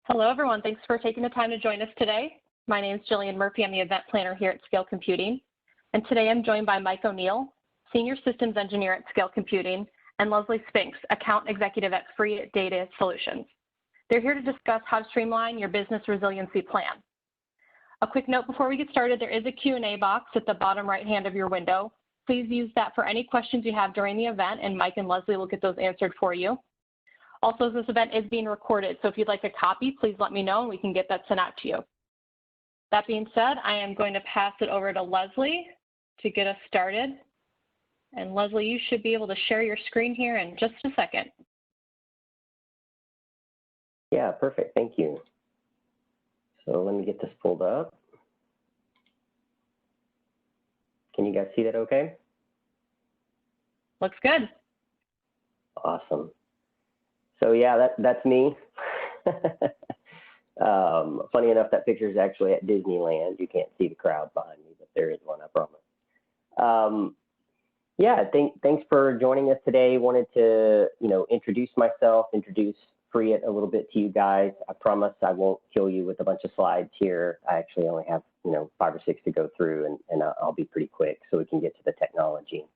Hello, everyone. Thanks for taking the time to join us today. My name is Jillian Murphy. I'm the event planner here at Scale Computing. And today I'm joined by Mike O'Neill, Senior Systems Engineer at Scale Computing, and Leslie Spinks, Account Executive at Freeit Data Solutions. They're here to discuss how to streamline your business resiliency plan. A quick note before we get started, there is a Q&A box at the bottom right hand of your window. Please use that for any questions you have during the event, and Mike and Leslie will get those answered for you. Also, this event is being recorded, so if you'd like a copy, please let me know and we can get that sent out to you. That being said, I am going to pass it over to Leslie to get us started. And Leslie, you should be able to share your screen here in just a second. Yeah, perfect. Thank you. So let me get this pulled up. Can you guys see that okay? Looks good. Awesome. So yeah, that's me. Funny enough, that picture is actually at Disneyland. You can't see the crowd behind me, but there is one, I promise. Yeah, thanks for joining us today. Wanted to, introduce myself, introduce Freeit a little bit to you guys. I promise I won't kill you with a bunch of slides here. I actually only have, 5 or 6 to go through, and I'll be pretty quick so we can get to the technology.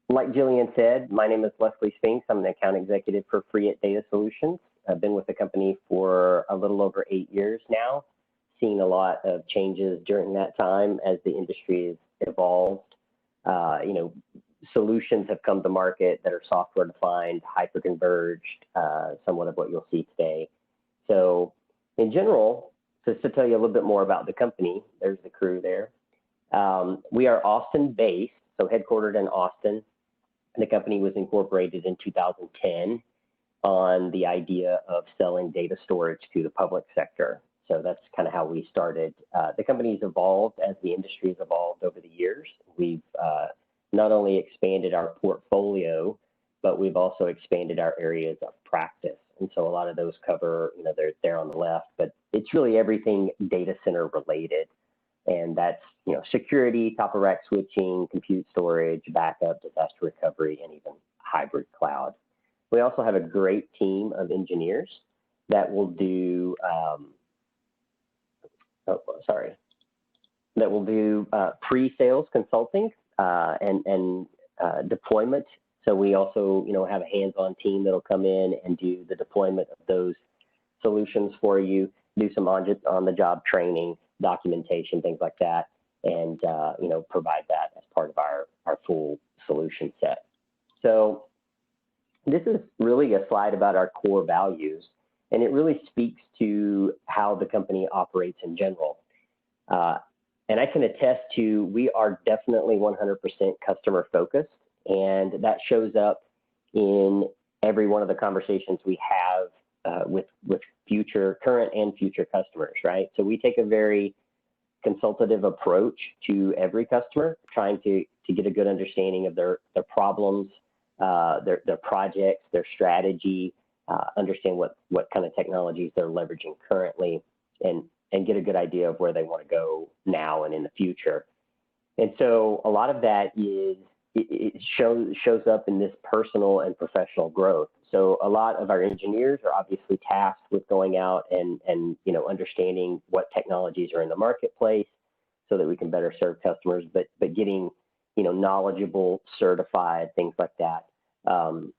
Like Jillian said, my name is Leslie Spinks. I'm the account executive for Freeit Data Solutions. I've been with the company for a little over 8 years now, seen a lot of changes during that time as the industry has evolved. Solutions have come to market that are software defined, hyper-converged, somewhat of what you'll see today. So in general, just to tell you a little bit more about the company, there's the crew there. We are Austin-based, so headquartered in Austin. The company was incorporated in 2010 on the idea of selling data storage to the public sector. So that's kind of how we started. The company's evolved as the industry has evolved over the years. We've not only expanded our portfolio, but we've also expanded our areas of practice. And so a lot of those cover, they're there on the left, but it's really everything data center related. And that's, security, top of rack switching, compute storage, backup, disaster recovery, and even hybrid cloud. We also have a great team of engineers that will do, pre-sales consulting and deployment. So we also, have a hands-on team that'll come in and do the deployment of those solutions for you, do some on-the-job training, documentation, things like that, and provide that as part of our full solution set. So this is really a slide about our core values, and it really speaks to how the company operates in general. And I can attest to, we are definitely 100% customer focused, and that shows up in every one of the conversations we have with current and future customers, right? So we take a very consultative approach to every customer, trying to get a good understanding of their problems, their projects, their strategy, understand what kind of technologies they're leveraging currently, and get a good idea of where they want to go now and in the future. And so a lot of that it shows up in this personal and professional growth. So a lot of our engineers are obviously tasked with going out and understanding what technologies are in the marketplace so that we can better serve customers, but getting, knowledgeable, certified, things like that.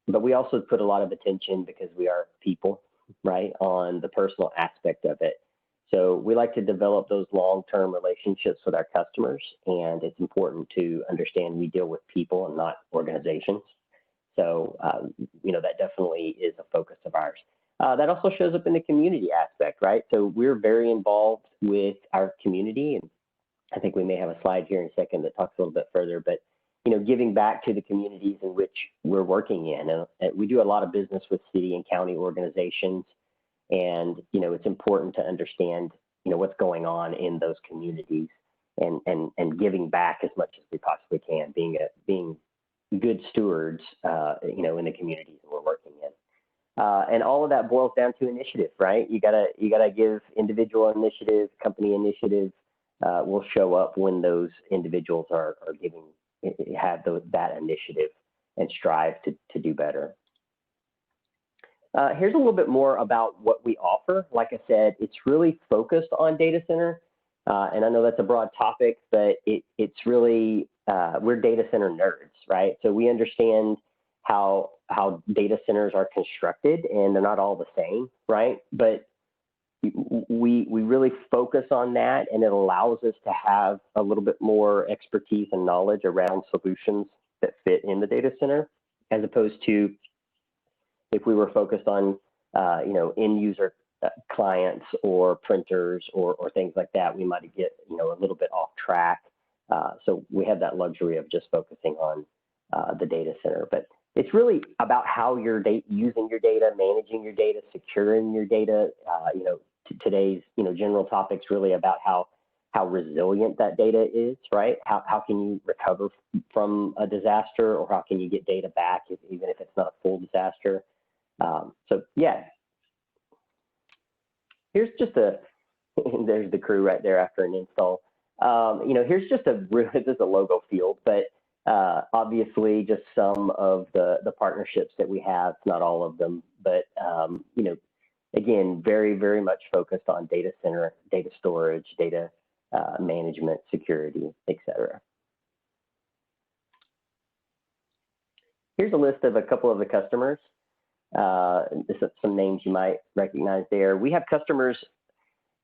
But we also put a lot of attention, because we are people, right, on the personal aspect of it. So we like to develop those long-term relationships with our customers, and it's important to understand we deal with people and not organizations. So, that definitely is a focus of ours. That also shows up in the community aspect, right? So we're very involved with our community, and I think we may have a slide here in a second that talks a little bit further, but, giving back to the communities in which we're working in. We do a lot of business with city and county organizations, and, it's important to understand, what's going on in those communities and giving back as much as we possibly can, being good stewards, in the communities that we're working in. And all of that boils down to initiative, right? You gotta give individual initiative, company initiative will show up when those individuals have that initiative and strive to do better. Here's a little bit more about what we offer. Like I said, it's really focused on data center. And I know that's a broad topic, but it's really, we're data center nerds, right? So we understand how data centers are constructed, and they're not all the same, right? But we really focus on that, and it allows us to have a little bit more expertise and knowledge around solutions that fit in the data center, as opposed to if we were focused on, end user clients or printers or things like that, we might get, a little bit off track. So we have that luxury of just focusing on the data center. But it's really about how you're using your data, managing your data, securing your data. Today's, general topic's really about how resilient that data is, right? How can you recover from a disaster, or how can you get data back even if it's not a full disaster? So yeah, here's just there's the crew right there after an install. Here's just this is a logo field, but obviously just some of the partnerships that we have, not all of them, but again, very, very much focused on data center, data storage, data management, security, etc. Here's a list of a couple of the customers. This is some names you might recognize there. We have customers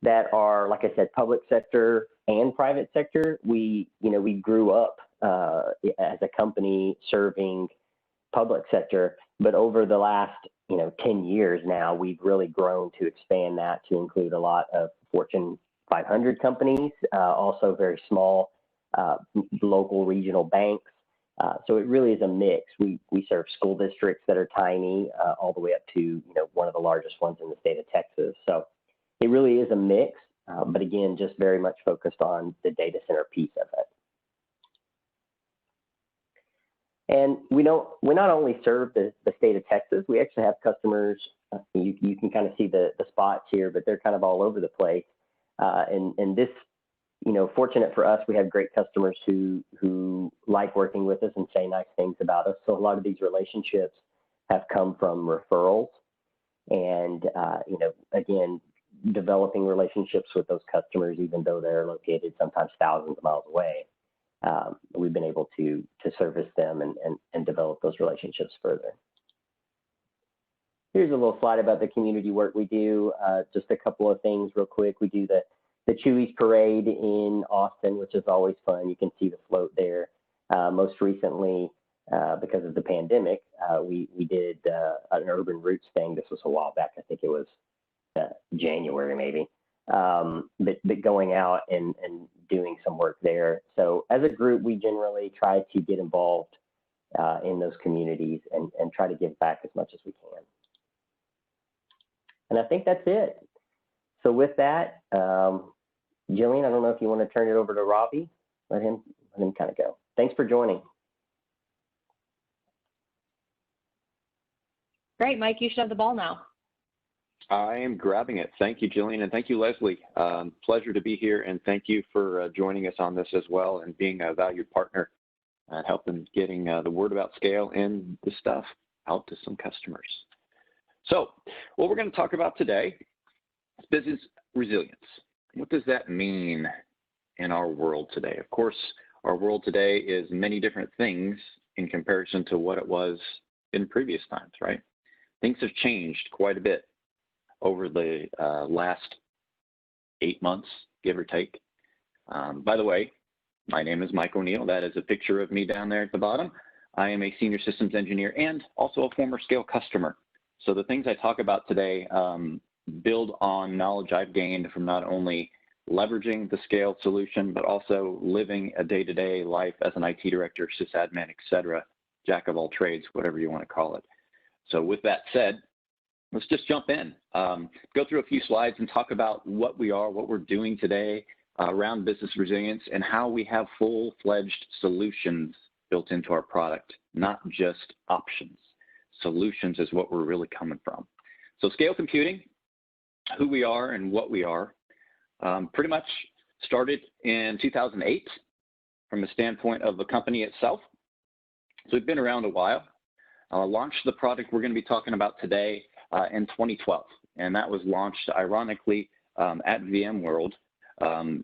that are, like I said, public sector and private sector. We grew up as a company serving public sector, but over the last 10 years now, we've really grown to expand that to include a lot of Fortune 500 companies, also very small local regional banks. So it really is a mix. We serve school districts that are tiny, all the way up to one of the largest ones in the state of Texas. So it really is a mix, but again, just very much focused on the data center piece of it. And we not only serve the state of Texas, we actually have customers. You can kind of see the spots here, but they're kind of all over the place. And this, fortunate for us, we have great customers who like working with us and say nice things about us. So a lot of these relationships have come from referrals, and again, developing relationships with those customers, even though they're located sometimes thousands of miles away. We've been able to service them and develop those relationships further. Here's a little slide about the community work we do. Just a couple of things real quick. We do the Chewy's Parade in Austin, which is always fun. You can see the float there. Most recently, because of the pandemic, we did an Urban Roots thing. This was a while back. I think it was January maybe. But going out and doing some work there. So as a group, we generally try to get involved in those communities and try to give back as much as we can. And I think that's it. So with that, Jillian, I don't know if you want to turn it over to Robbie. Let him kind of go. Thanks for joining. Great, Mike, you should have the ball now. I am grabbing it. Thank you, Jillian, and thank you, Leslie. Pleasure to be here, and thank you for joining us on this as well and being a valued partner and helping getting the word about Scale and the stuff out to some customers. So what we're going to talk about today is business resilience. What does that mean in our world today? Of course, our world today is many different things in comparison to what it was in previous times, right? Things have changed quite a bit over the last 8 months, give or take. By the way, my name is Mike O'Neill. That is a picture of me down there at the bottom. I am a senior systems engineer and also a former Scale customer. So the things I talk about today build on knowledge I've gained from not only leveraging the Scale solution, but also living a day-to-day life as an IT director, sysadmin, et cetera, jack of all trades, whatever you want to call it. So with that said, let's just jump in, go through a few slides and talk about what we are, what we're doing today around business resilience, and how we have full-fledged solutions built into our product, not just options. Solutions is what we're really coming from. So Scale Computing, who we are and what we are, pretty much started in 2008 from the standpoint of the company itself. So we've been around a while. Launched the product we're going to be talking about today in 2012. And that was launched, ironically, at VMworld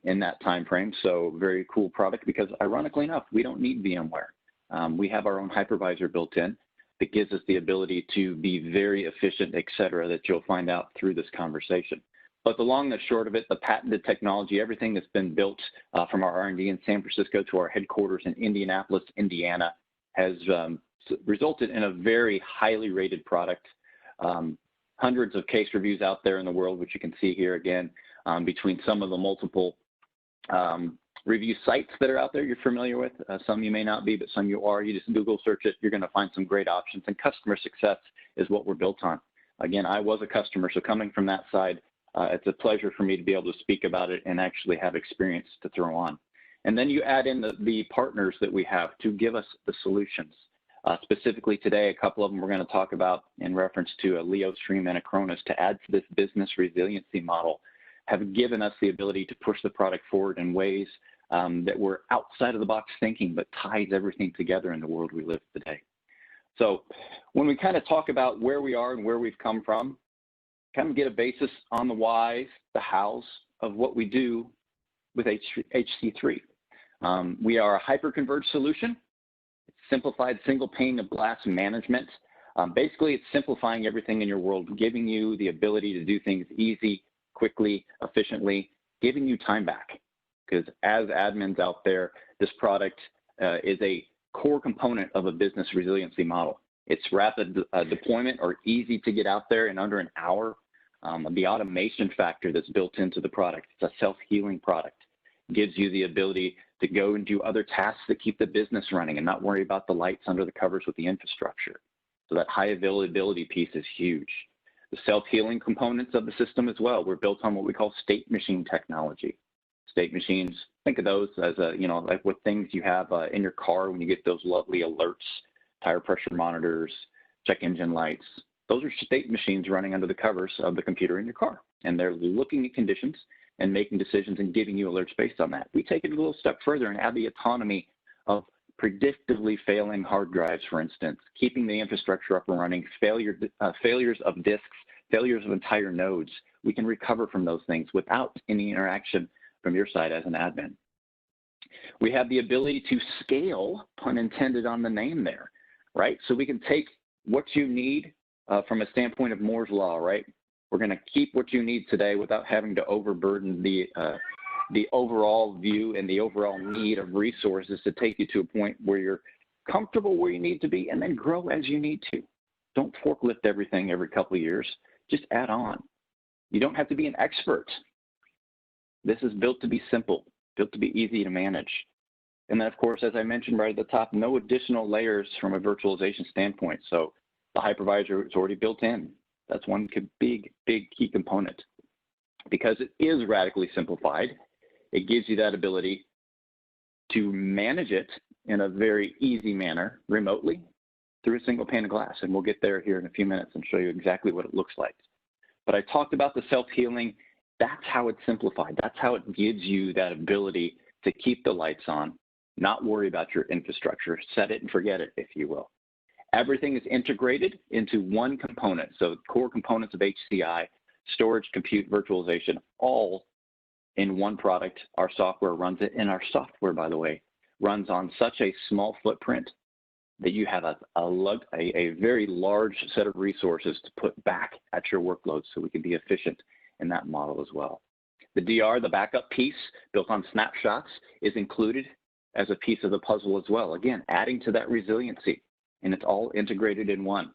in that time frame. So very cool product because, ironically enough, we don't need VMware. We have our own hypervisor built in that gives us the ability to be very efficient, et cetera, that you'll find out through this conversation. But the long and short of it, the patented technology, everything that's been built from our R&D in San Francisco to our headquarters in Indianapolis, Indiana, has resulted in a very highly rated product. Hundreds of case reviews out there in the world, which you can see here again, between some of the multiple review sites that are out there you're familiar with. Some you may not be, but some you are. You just Google search it, you're going to find some great options. And customer success is what we're built on. Again, I was a customer, so coming from that side, it's a pleasure for me to be able to speak about it and actually have experience to throw on. And then you add in the partners that we have to give us the solutions. Specifically today, a couple of them we're going to talk about in reference to a Leo Stream and a Cronus to add to this business resiliency model, have given us the ability to push the product forward in ways that were outside of the box thinking, but ties everything together in the world we live today. So when we kind of talk about where we are and where we've come from, kind of get a basis on the whys, the hows of what we do with HC3. We are a hyper-converged solution, simplified single pane of glass management. Basically, it's simplifying everything in your world, giving you the ability to do things easy, quickly, efficiently, giving you time back. Because as admins out there, this product is a core component of a business resiliency model. It's rapid deployment or easy to get out there in under an hour. The automation factor that's built into the product, it's a self-healing product. Gives you the ability to go and do other tasks that keep the business running and not worry about the lights under the covers with the infrastructure. So that high availability piece is huge. The self-healing components of the system as well, we're built on what we call state machine technology. State machines, think of those as like what things you have in your car when you get those lovely alerts, tire pressure monitors, check engine lights. Those are state machines running under the covers of the computer in your car. And they're looking at conditions and making decisions and giving you alerts based on that. We take it a little step further and add the autonomy of predictively failing hard drives, for instance, keeping the infrastructure up and running, failures of disks, failures of entire nodes. We can recover from those things without any interaction from your side as an admin. We have the ability to scale, pun intended on the name there, right? So we can take what you need from a standpoint of Moore's Law, right? We're going to keep what you need today without having to overburden the overall view and the overall need of resources to take you to a point where you're comfortable where you need to be and then grow as you need to. Don't forklift everything every couple of years. Just add on. You don't have to be an expert. This is built to be simple, built to be easy to manage. And then, of course, as I mentioned right at the top, no additional layers from a virtualization standpoint. So the hypervisor is already built in. That's one big key component. Because it is radically simplified, it gives you that ability to manage it in a very easy manner remotely through a single pane of glass. And we'll get there here in a few minutes and show you exactly what it looks like. But I talked about the self-healing. That's how it's simplified. That's how it gives you that ability to keep the lights on, not worry about your infrastructure, set it and forget it, if you will. Everything is integrated into one component. So core components of HCI, storage, compute, virtualization, all in one product. Our software runs it, and our software, by the way, runs on such a small footprint that you have a very large set of resources to put back at your workload so we can be efficient in that model as well. The DR, the backup piece built on snapshots, is included as a piece of the puzzle as well. Again, adding to that resiliency, and it's all integrated in one.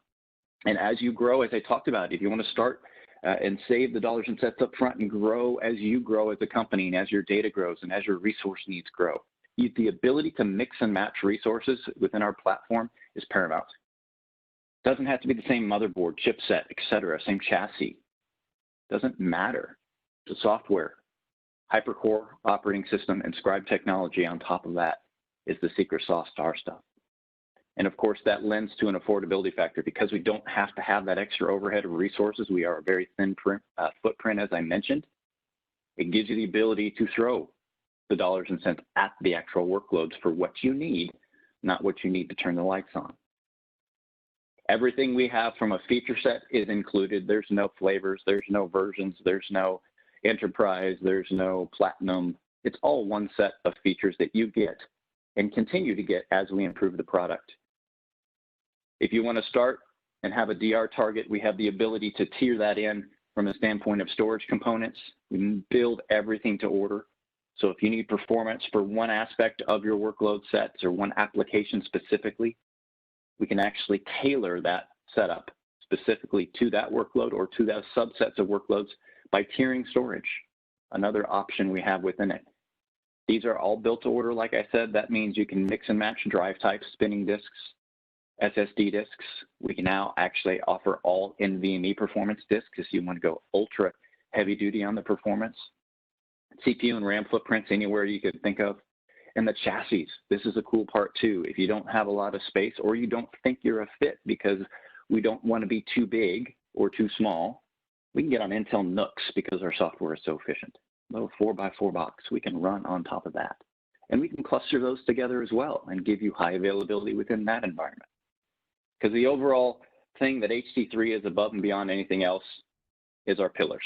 And as you grow, as I talked about, if you want to start and save the dollars and cents up front and grow as you grow as a company and as your data grows and as your resource needs grow, the ability to mix and match resources within our platform is paramount. It doesn't have to be the same motherboard, chipset, et cetera, same chassis. Doesn't matter. The software, hypercore operating system, and scribe technology on top of that is the secret sauce to our stuff. And of course, that lends to an affordability factor because we don't have to have that extra overhead of resources. We are a very thin footprint, as I mentioned. It gives you the ability to throw the dollars and cents at the actual workloads for what you need, not what you need to turn the lights on. Everything we have from a feature set is included. There's no flavors, there's no versions, there's no enterprise, there's no platinum. It's all one set of features that you get and continue to get as we improve the product. If you want to start and have a DR target, we have the ability to tier that in from a standpoint of storage components. We can build everything to order. So if you need performance for one aspect of your workload sets or one application specifically, we can actually tailor that setup specifically to that workload or to those subsets of workloads by tiering storage, another option we have within it. These are all built to order, like I said. That means you can mix and match drive types, spinning disks, SSD disks. We can now actually offer all NVMe performance disks if you want to go ultra heavy duty on the performance. CPU and RAM footprints anywhere you could think of. And the chassis, this is a cool part too. If you don't have a lot of space or you don't think you're a fit because we don't want to be too big or too small, we can get on Intel NUCs because our software is so efficient. A little 4x4 box we can run on top of that. And we can cluster those together as well and give you high availability within that environment. Because the overall thing that HC3 is above and beyond anything else is our pillars.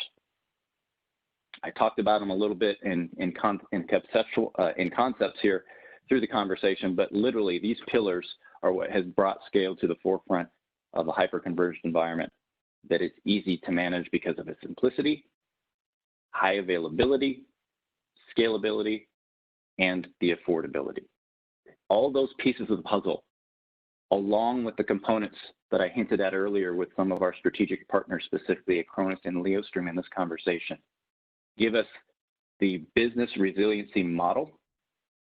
I talked about them a little bit in concepts here through the conversation, but literally these pillars are what has brought scale to the forefront of a hyper-converged environment that is easy to manage because of its simplicity, high availability, scalability, and the affordability. All those pieces of the puzzle, along with the components that I hinted at earlier with some of our strategic partners, specifically Acronis and Leostream in this conversation, give us the business resiliency model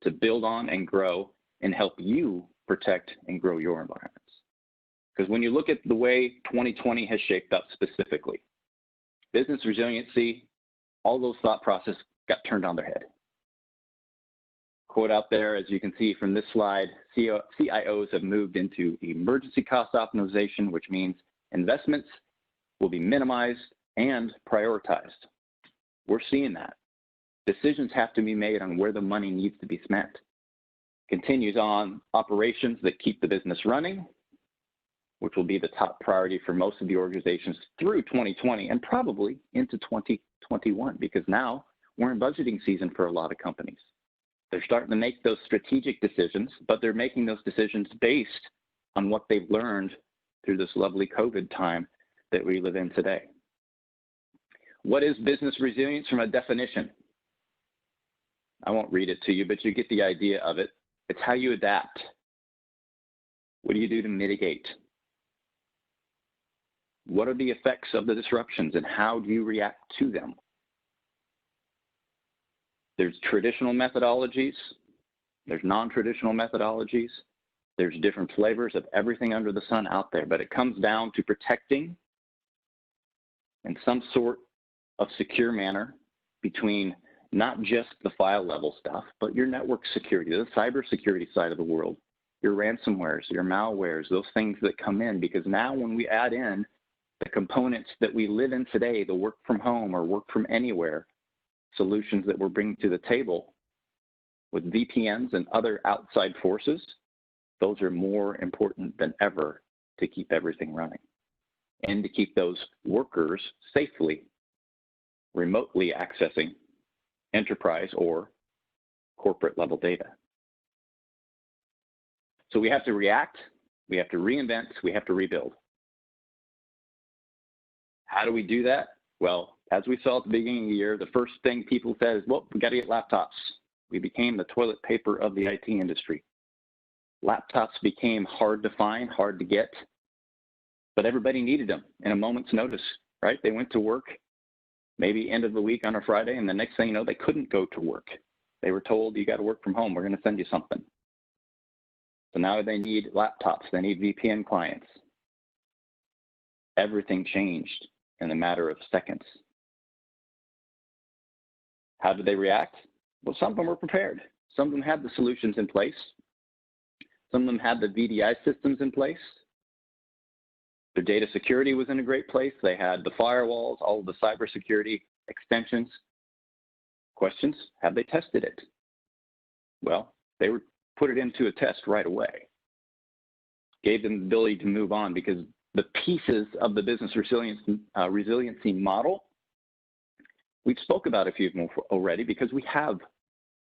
to build on and grow and help you protect and grow your environments. Because when you look at the way 2020 has shaped up specifically, business resiliency, all those thought processes got turned on their head. Quote out there, as you can see from this slide, CIOs have moved into emergency cost optimization, which means investments will be minimized and prioritized. We're seeing that. Decisions have to be made on where the money needs to be spent. Continues on operations that keep the business running, which will be the top priority for most of the organizations through 2020 and probably into 2021, because now we're in budgeting season for a lot of companies. They're starting to make those strategic decisions, but they're making those decisions based on what they've learned through this lovely COVID time that we live in today. What is business resilience from a definition? I won't read it to you, but you get the idea of it. It's how you adapt. What do you do to mitigate? What are the effects of the disruptions and how do you react to them? There's traditional methodologies, there's non-traditional methodologies, there's different flavors of everything under the sun out there, but it comes down to protecting in some sort of secure manner between not just the file level stuff, but your network security, the cybersecurity side of the world, your ransomwares, your malwares, those things that come in, because now when we add in the components that we live in today, the work from home or work from anywhere solutions that we're bringing to the table with VPNs and other outside forces, those are more important than ever to keep everything running and to keep those workers safely remotely accessing enterprise or corporate level data. So we have to react, we have to reinvent, we have to rebuild. How do we do that? Well, as we saw at the beginning of the year, the first thing people said is, well, we got to get laptops. We became the toilet paper of the IT industry. Laptops became hard to find, hard to get, but everybody needed them in a moment's notice, right? They went to work, maybe end of the week on a Friday, and the next thing you know, they couldn't go to work. They were told, you got to work from home. We're going to send you something. So now they need laptops. They need VPN clients. Everything changed in a matter of seconds. How did they react? Well, some of them were prepared. Some of them had the solutions in place. Some of them had the VDI systems in place. Their data security was in a great place. They had the firewalls, all of the cybersecurity extensions. Questions, have they tested it? Well, they put it into a test right away. gave them the ability to move on because the pieces of the business resiliency model, we've spoke about a few of them already because we have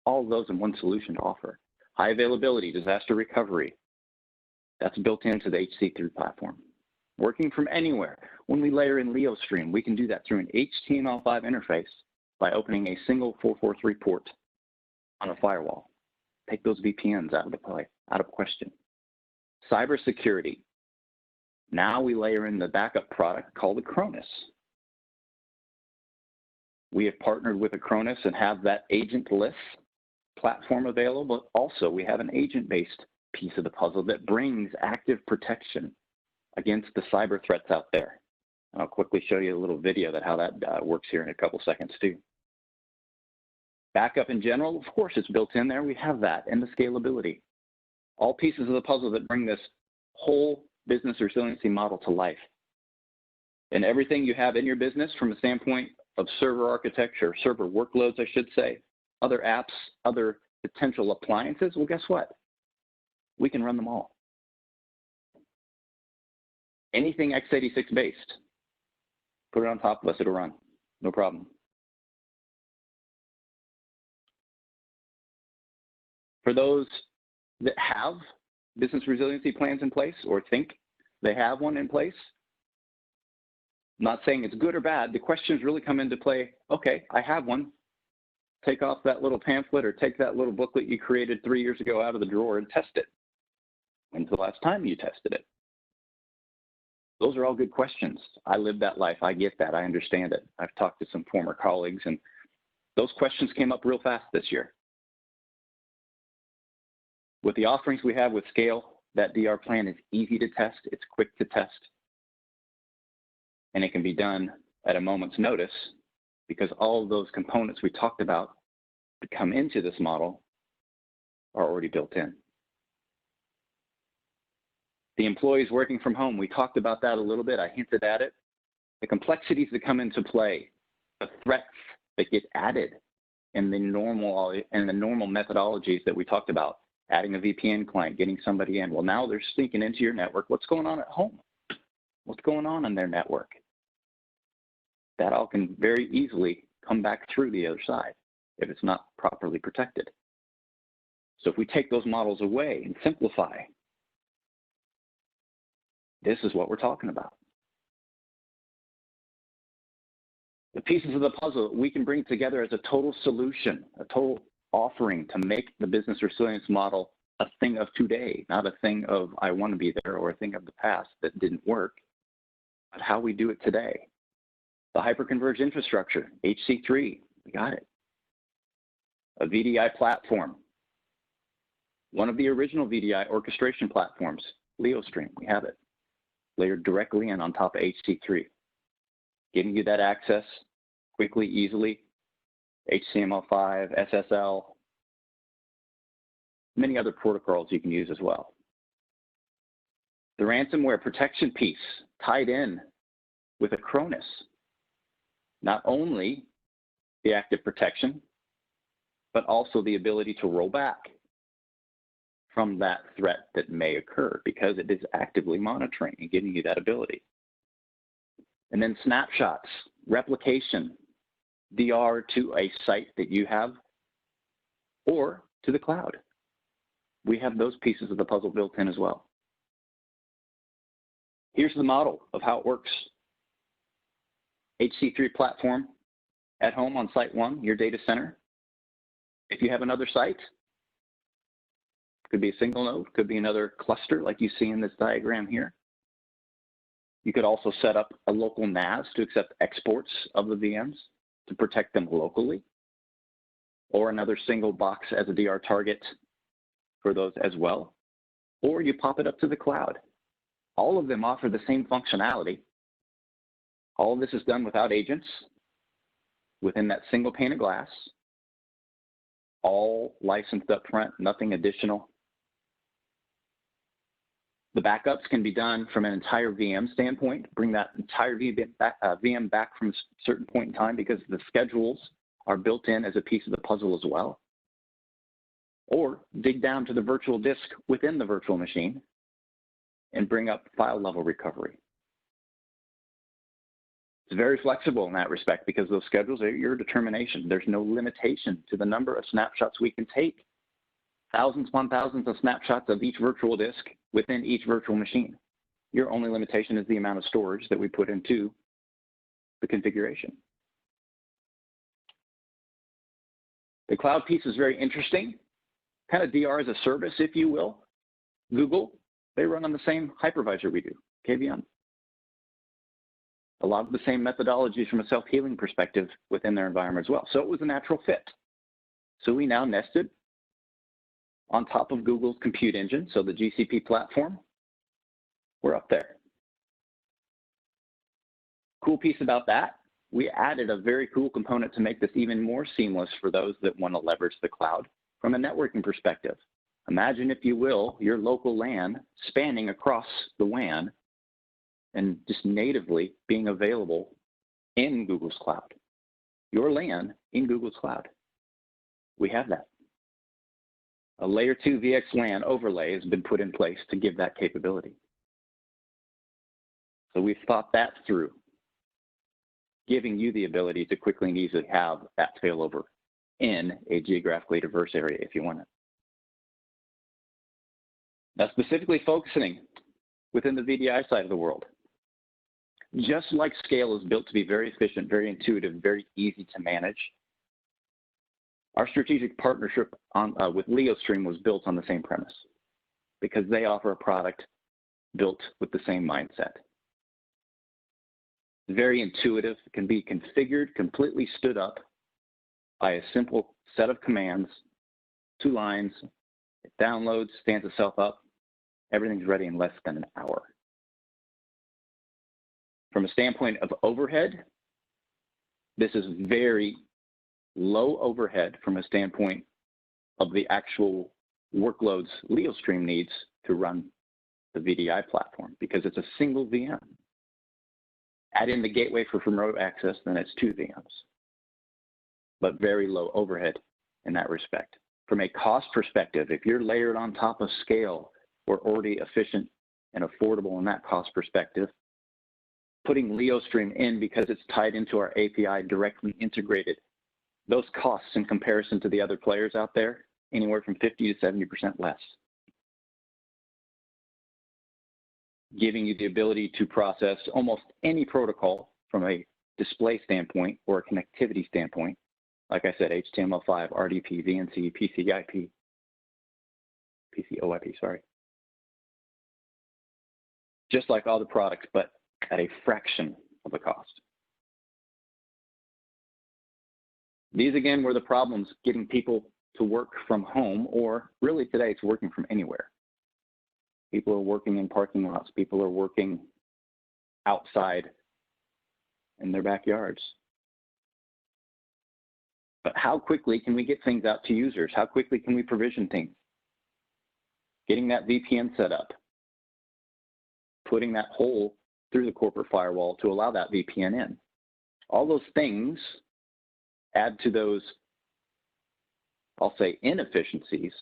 all of those in one solution to offer. High availability, disaster recovery, that's built into the HC3 platform. Working from anywhere. When we layer in LeoStream, we can do that through an HTML5 interface by opening a single 443 port on a firewall. Take those VPNs out of the play, out of question. Cybersecurity. Now we layer in the backup product called Acronis. We have partnered with Acronis and have that agentless platform available, but also we have an agent-based piece of the puzzle that brings active protection against the cyber threats out there. I'll quickly show you a little video that how that works here in a couple seconds too. Backup in general, of course, it's built in there. We have that and the scalability. All pieces of the puzzle that bring this whole business resiliency model to life. And everything you have in your business from a standpoint of server architecture, server workloads, I should say, other apps, other potential appliances, well, guess what? We can run them all. Anything x86 based, put it on top of us, it'll run, no problem. For those that have business resiliency plans in place or think they have one in place, I'm not saying it's good or bad, the questions really come into play, okay, I have one. Take off that little pamphlet or take that little booklet you created 3 years ago out of the drawer and test it. When's the last time you tested it? Those are all good questions. I live that life. I get that. I understand it. I've talked to some former colleagues, and those questions came up real fast this year. With the offerings we have with Scale, that DR plan is easy to test. It's quick to test. And it can be done at a moment's notice because all of those components we talked about to come into this model are already built in. The employees working from home, we talked about that a little bit. I hinted at it. The complexities that come into play, the threats that get added in the normal methodologies that we talked about, adding a VPN client, getting somebody in. Well, now they're sneaking into your network. What's going on at home? What's going on their network? That all can very easily come back through the other side if it's not properly protected. So if we take those models away and simplify, this is what we're talking about. The pieces of the puzzle we can bring together as a total solution, a total offering to make the business resilience model a thing of today, not a thing of I want to be there or a thing of the past that didn't work, but how we do it today. The hyperconverged infrastructure, HC3, we got it. A VDI platform, one of the original VDI orchestration platforms, LeoStream, we have it, layered directly in on top of HC3, giving you that access quickly, easily, HTML5, SSL, many other protocols you can use as well. The ransomware protection piece tied in with Acronis, not only the active protection, but also the ability to roll back from that threat that may occur because it is actively monitoring and giving you that ability. And then snapshots, replication, DR to a site that you have or to the cloud. We have those pieces of the puzzle built in as well. Here's the model of how it works. HC3 platform at home on site 1, your data center. If you have another site, could be a single node, could be another cluster like you see in this diagram here. You could also set up a local NAS to accept exports of the VMs to protect them locally, or another single box as a DR target for those as well, or you pop it up to the cloud. All of them offer the same functionality. All of this is done without agents, within that single pane of glass, all licensed up front, nothing additional. The backups can be done from an entire VM standpoint, bring that entire VM back from a certain point in time because the schedules are built in as a piece of the puzzle as well. Or dig down to the virtual disk within the virtual machine and bring up file level recovery. It's very flexible in that respect because those schedules are your determination. There's no limitation to the number of snapshots we can take. Thousands upon thousands of snapshots of each virtual disk within each virtual machine. Your only limitation is the amount of storage that we put into the configuration. The cloud piece is very interesting, kind of DR as a service, if you will. Google, they run on the same hypervisor we do, KVM. A lot of the same methodologies from a self-healing perspective within their environment as well. So it was a natural fit. So we now nested on top of Google's compute engine, so the GCP platform, we're up there. Cool piece about that, we added a very cool component to make this even more seamless for those that want to leverage the cloud from a networking perspective. Imagine, if you will, your local LAN spanning across the WAN and just natively being available in Google's cloud. Your LAN in Google's cloud. We have that. A layer 2 VXLAN overlay has been put in place to give that capability. So we've thought that through, giving you the ability to quickly and easily have that failover in a geographically diverse area if you want it. Now, specifically focusing within the VDI side of the world. Just like Scale is built to be very efficient, very intuitive, very easy to manage, our strategic partnership with LeoStream was built on the same premise because they offer a product built with the same mindset. Very intuitive, can be configured, completely stood up by a simple set of commands, 2 lines, it downloads, stands itself up, everything's ready in less than an hour. From a standpoint of overhead, this is very low overhead from a standpoint of the actual workloads LeoStream needs to run the VDI platform because it's a single VM. Add in the gateway for remote access, then it's 2 VMs, but very low overhead in that respect. From a cost perspective, if you're layered on top of Scale, we're already efficient and affordable in that cost perspective. Putting LeoStream in because it's tied into our API directly integrated, those costs in comparison to the other players out there, anywhere from 50 to 70% less. Giving you the ability to process almost any protocol from a display standpoint or a connectivity standpoint. Like I said, HTML5, RDP, VNC, PCOIP, sorry. Just like all the products, but at a fraction of the cost. These again were the problems getting people to work from home, or really today it's working from anywhere. People are working in parking lots. People are working outside in their backyards. But how quickly can we get things out to users? How quickly can we provision things? Getting that VPN set up, putting that hole through the corporate firewall to allow that VPN in. All those things add to those, I'll say, inefficiencies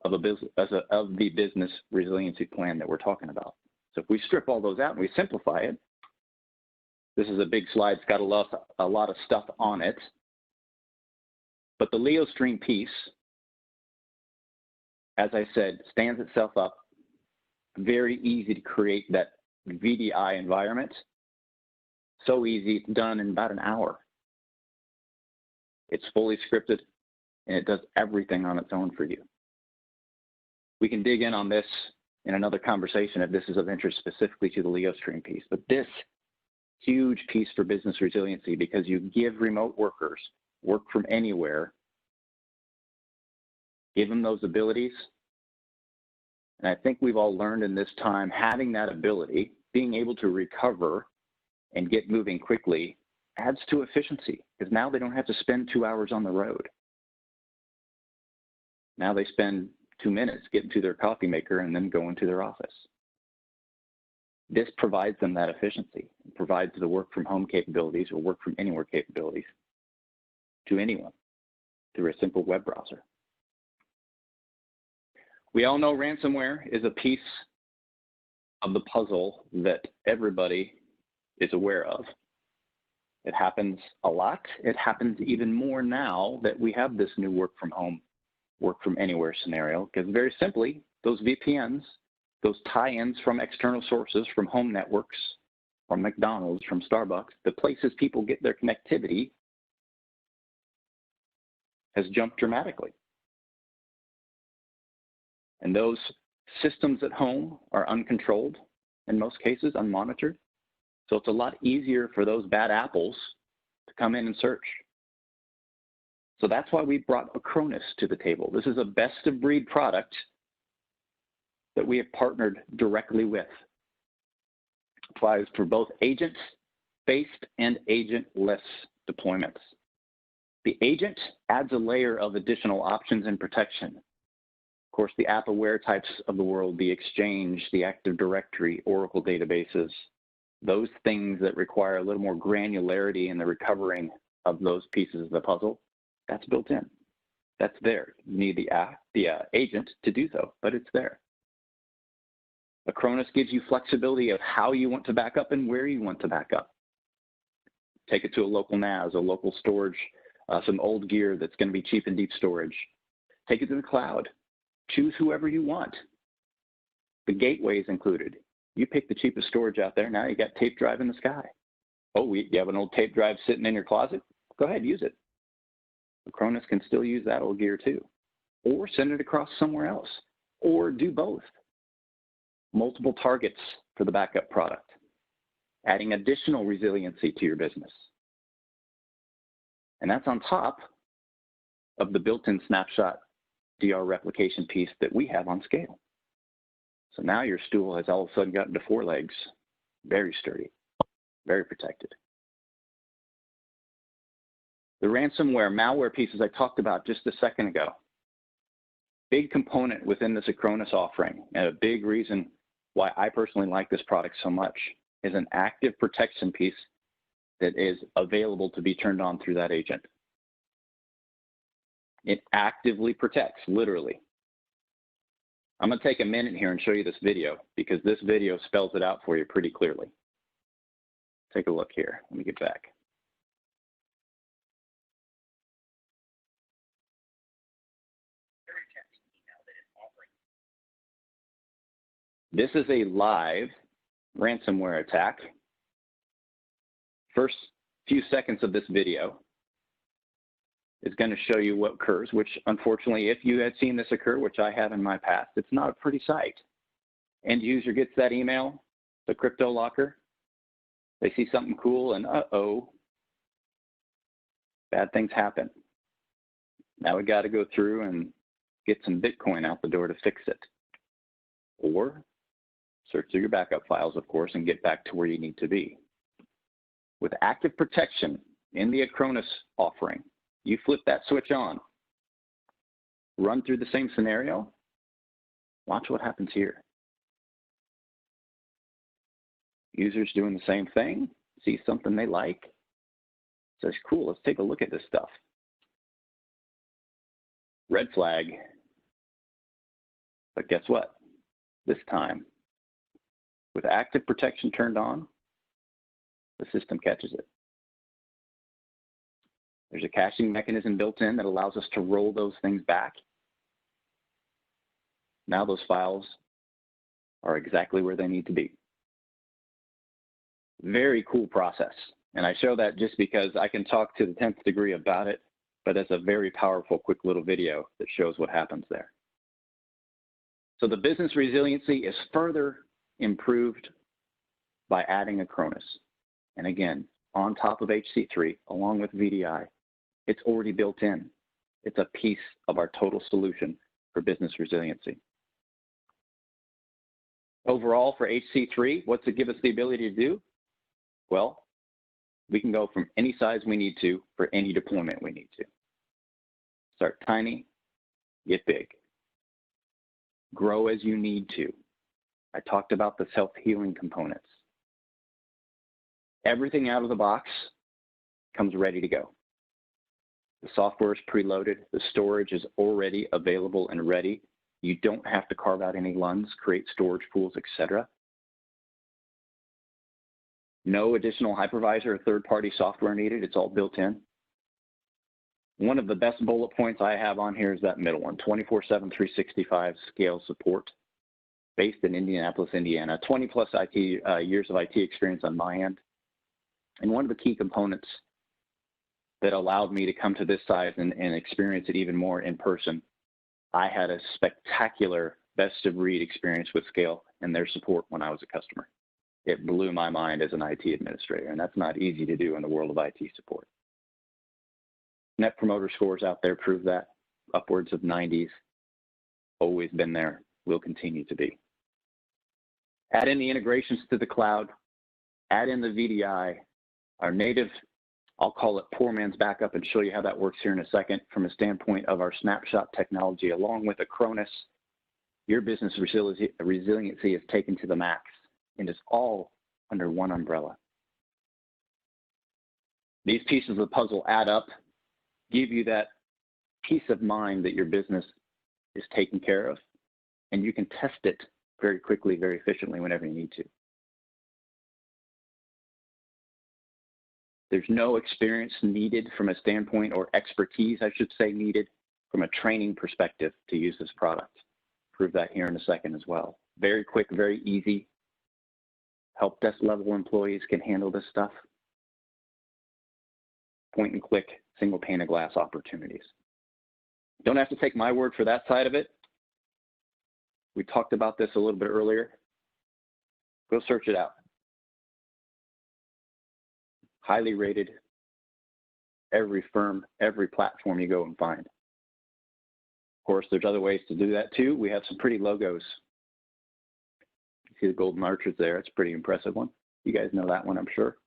of the business resiliency plan that we're talking about. So if we strip all those out and we simplify it, this is a big slide. It's got a lot of stuff on it. But the LeoStream piece, as I said, stands itself up. Very easy to create that VDI environment. So easy, it's done in about an hour. It's fully scripted, and it does everything on its own for you. We can dig in on this in another conversation if this is of interest specifically to the LeoStream piece. But this huge piece for business resiliency, because you give remote workers work from anywhere, give them those abilities. And I think we've all learned in this time, having that ability, being able to recover and get moving quickly adds to efficiency, because now they don't have to spend 2 hours on the road. Now they spend 2 minutes getting to their coffee maker and then going to their office. This provides them that efficiency. It provides the work from home capabilities or work from anywhere capabilities to anyone through a simple web browser. We all know ransomware is a piece of the puzzle that everybody is aware of. It happens a lot. It happens even more now that we have this new work from home, work from anywhere scenario, because very simply, those VPNs, those tie-ins from external sources, from home networks, from McDonald's, from Starbucks, the places people get their connectivity has jumped dramatically. And those systems at home are uncontrolled, in most cases, unmonitored. So it's a lot easier for those bad apples to come in and search. So that's why we brought Acronis to the table. This is a best of breed product that we have partnered directly with. Applies for both agent-based and agentless deployments. The agent adds a layer of additional options and protection. Of course, the app-aware types of the world, the Exchange, the Active Directory, Oracle databases, those things that require a little more granularity in the recovering of those pieces of the puzzle, that's built in. That's there. You need the agent to do so, but it's there. Acronis gives you flexibility of how you want to back up and where you want to back up. Take it to a local NAS, a local storage, some old gear that's going to be cheap and deep storage. Take it to the cloud. Choose whoever you want. The gateway is included. You pick the cheapest storage out there. Now you got tape drive in the sky. Oh, you have an old tape drive sitting in your closet? Go ahead, use it. Acronis can still use that old gear too. Or send it across somewhere else. Or do both. Multiple targets for the backup product. Adding additional resiliency to your business. And that's on top of the built-in Snapshot DR replication piece that we have on scale. So now your stool has all of a sudden gotten to 4 legs, very sturdy, very protected. The ransomware, malware pieces I talked about just a second ago. Big component within this Acronis offering, and a big reason why I personally like this product so much, is an active protection piece that is available to be turned on through that agent. It actively protects, literally. I'm going to take a minute here and show you this video because this video spells it out for you pretty clearly. Take a look here. Let me get back. This is a live ransomware attack. First few seconds of this video is going to show you what occurs, which unfortunately, if you had seen this occur, which I have in my past, it's not a pretty sight. End user gets that email, the crypto locker, they see something cool and uh-oh, bad things happen. Now we got to go through and get some Bitcoin out the door to fix it. Or search through your backup files, of course, and get back to where you need to be. With active protection in the Acronis offering, you flip that switch on, run through the same scenario, watch what happens here. Users doing the same thing, see something they like, says, cool, let's take a look at this stuff. Red flag. But guess what? This time, with active protection turned on, the system catches it. There's a caching mechanism built in that allows us to roll those things back. Now those files are exactly where they need to be. Very cool process. And I show that just because I can talk to the 10th degree about it, but it's a very powerful, quick little video that shows what happens there. So the business resiliency is further improved by adding Acronis. And again, on top of HC3, along with VDI, it's already built in. It's a piece of our total solution for business resiliency. Overall, for HC3, what's it give us the ability to do? Well, we can go from any size we need to for any deployment we need to. Start tiny, get big. Grow as you need to. I talked about the self-healing components. Everything out of the box comes ready to go. The software is preloaded. The storage is already available and ready. You don't have to carve out any LUNs, create storage pools, etc. No additional hypervisor or third-party software needed. It's all built in. One of the best bullet points I have on here is that middle one, 24/7, 365 scale support, based in Indianapolis, Indiana. 20+ years of IT experience on my end. And one of the key components that allowed me to come to this size and experience it even more in person, I had a spectacular best-of-breed experience with Scale and their support when I was a customer. It blew my mind as an IT administrator, and that's not easy to do in the world of IT support. Net Promoter Scores out there prove that, upwards of 90s, always been there, will continue to be. Add in the integrations to the cloud, add in the VDI, our native, I'll call it poor man's backup, and show you how that works here in a second from a standpoint of our Snapshot technology, along with Acronis. Your business resiliency is taken to the max, and it's all under one umbrella. These pieces of the puzzle add up, give you that peace of mind that your business is taken care of, and you can test it very quickly, very efficiently whenever you need to. There's no experience needed from a standpoint, or expertise, I should say, needed from a training perspective to use this product. Prove that here in a second as well. Very quick, very easy. Help desk level employees can handle this stuff. Point and click, single pane of glass opportunities. Don't have to take my word for that side of it. We talked about this a little bit earlier. Go search it out. Highly rated. Every firm, every platform you go and find. Of course, there's other ways to do that too. We have some pretty logos. You see the golden arches there. It's a pretty impressive one. You guys know that one, I'm sure.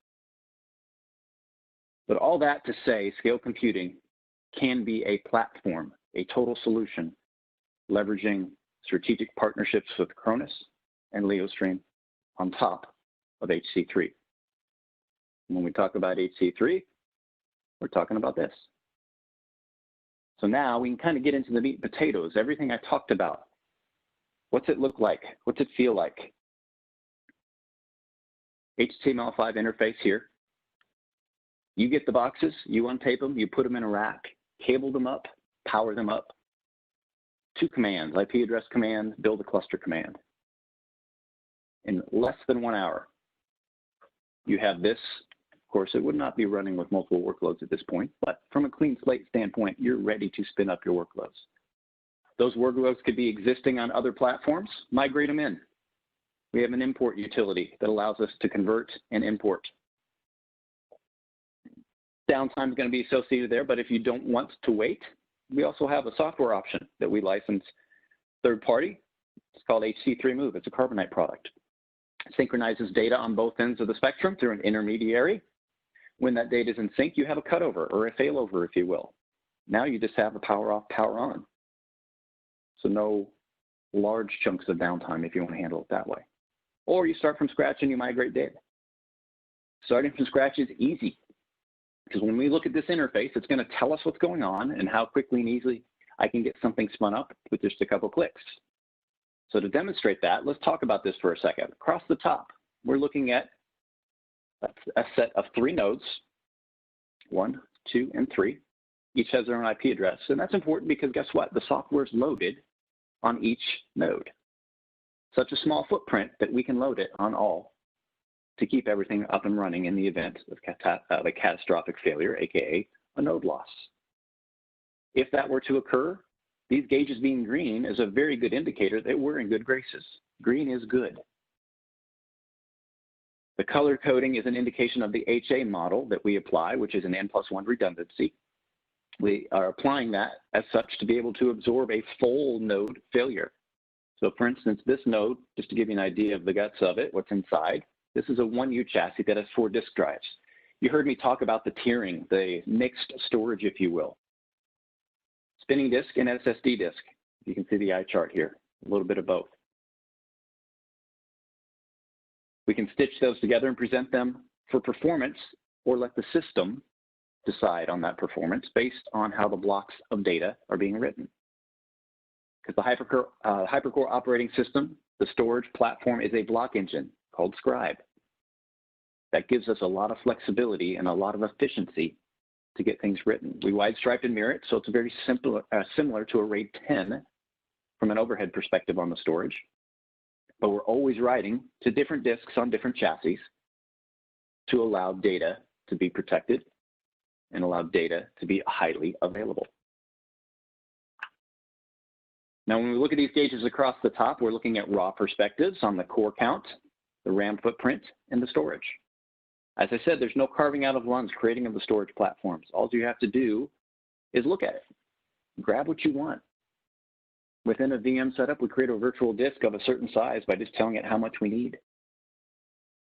But all that to say, Scale Computing can be a platform, a total solution, leveraging strategic partnerships with Acronis and LeoStream on top of HC3. When we talk about HC3, we're talking about this. So now we can kind of get into the meat and potatoes, everything I talked about. What's it look like? What's it feel like? HTML5 interface here. You get the boxes, you untape them, you put them in a rack, cable them up, power them up. 2 commands, IP address command, build a cluster command. In less than 1 hour, you have this. Of course, it would not be running with multiple workloads at this point, but from a clean slate standpoint, you're ready to spin up your workloads. Those workloads could be existing on other platforms, migrate them in. We have an import utility that allows us to convert and import. Downtime is going to be associated there, but if you don't want to wait, we also have a software option that we license third party. It's called HC3 Move. It's a Carbonite product. It synchronizes data on both ends of the spectrum through an intermediary. When that data is in sync, you have a cutover or a failover, if you will. Now you just have a power off, power on. So no large chunks of downtime if you want to handle it that way. Or you start from scratch and you migrate data. Starting from scratch is easy, because when we look at this interface, it's going to tell us what's going on and how quickly and easily I can get something spun up with just a couple clicks. So to demonstrate that, let's talk about this for a second. Across the top, we're looking at a set of 3 nodes, 1, 2, and 3. Each has their own IP address, and that's important because guess what? The software is loaded on each node. Such a small footprint that we can load it on all to keep everything up and running in the event of a catastrophic failure, aka a node loss. If that were to occur, these gauges being green is a very good indicator that we're in good graces. Green is good. The color coding is an indication of the HA model that we apply, which is an N+1 redundancy. We are applying that as such to be able to absorb a full node failure. So for instance, this node, just to give you an idea of the guts of it, what's inside, this is a 1U chassis that has 4 disk drives. You heard me talk about the tiering, the mixed storage, if you will. Spinning disk and SSD disk. You can see the eye chart here, a little bit of both. We can stitch those together and present them for performance, or let the system decide on that performance based on how the blocks of data are being written. Because the hypercore operating system, the storage platform, is a block engine called Scribe. That gives us a lot of flexibility and a lot of efficiency to get things written. We wide stripe and mirror it, so it's very simple, similar to a RAID 10 from an overhead perspective on the storage. But we're always writing to different disks on different chassis to allow data to be protected and allow data to be highly available. Now, when we look at these gauges across the top, we're looking at raw perspectives on the core count, the RAM footprint, and the storage. As I said, there's no carving out of LUNs, creating of the storage platforms. All you have to do is look at it. Grab what you want. Within a VM setup, we create a virtual disk of a certain size by just telling it how much we need.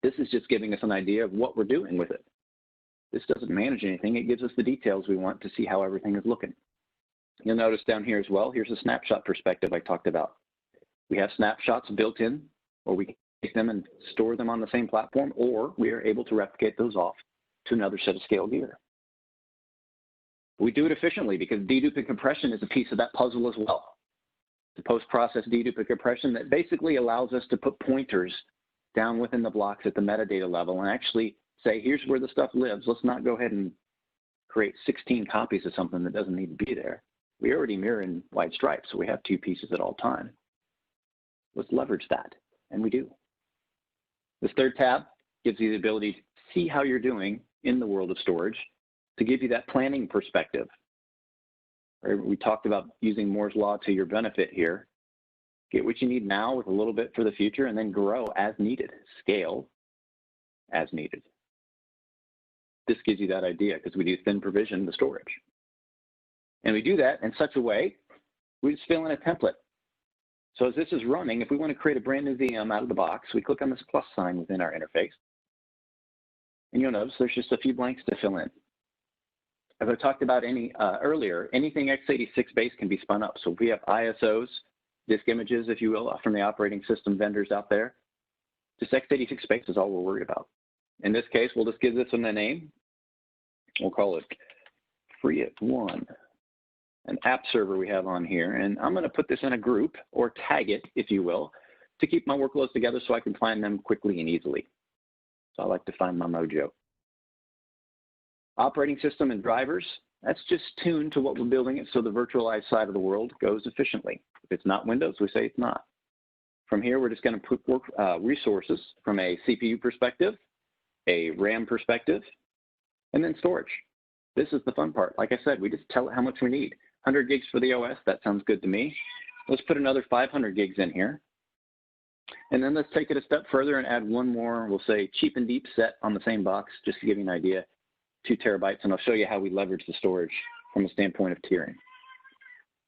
This is just giving us an idea of what we're doing with it. This doesn't manage anything. It gives us the details we want to see how everything is looking. You'll notice down here as well, here's a snapshot perspective I talked about. We have snapshots built in, or we can take them and store them on the same platform, or we are able to replicate those off to another set of scale gear. We do it efficiently because dedupe and compression is a piece of that puzzle as well. The post-process dedupe and compression that basically allows us to put pointers down within the blocks at the metadata level and actually say, here's where the stuff lives. Let's not go ahead and create 16 copies of something that doesn't need to be there. We already mirror in wide stripes, so we have 2 pieces at all time. Let's leverage that, and we do. This third tab gives you the ability to see how you're doing in the world of storage to give you that planning perspective. We talked about using Moore's Law to your benefit here. Get what you need now with a little bit for the future, and then grow as needed, scale as needed. This gives you that idea because we do thin provision the storage. And we do that in such a way, we just fill in a template. So as this is running, if we want to create a brand new VM out of the box, we click on this plus sign within our interface. And you'll notice there's just a few blanks to fill in. As I talked about earlier, anything x86 based can be spun up. So we have ISOs, disk images, if you will, from the operating system vendors out there. Just x86 based is all we're worried about. In this case, we'll just give this one a name. We'll call it Freeit 1. An app server we have on here, and I'm going to put this in a group or tag it, if you will, to keep my workloads together so I can find them quickly and easily. So I like to find my mojo. Operating system and drivers, that's just tuned to what we're building it so the virtualized side of the world goes efficiently. If it's not Windows, we say it's not. From here, we're just going to put resources from a CPU perspective, a RAM perspective, and then storage. This is the fun part. Like I said, we just tell it how much we need. 100 gigs for the OS, that sounds good to me. Let's put another 500 gigs in here. And then let's take it a step further and add one more, we'll say cheap and deep set on the same box, just to give you an idea, 2 terabytes, and I'll show you how we leverage the storage from a standpoint of tiering.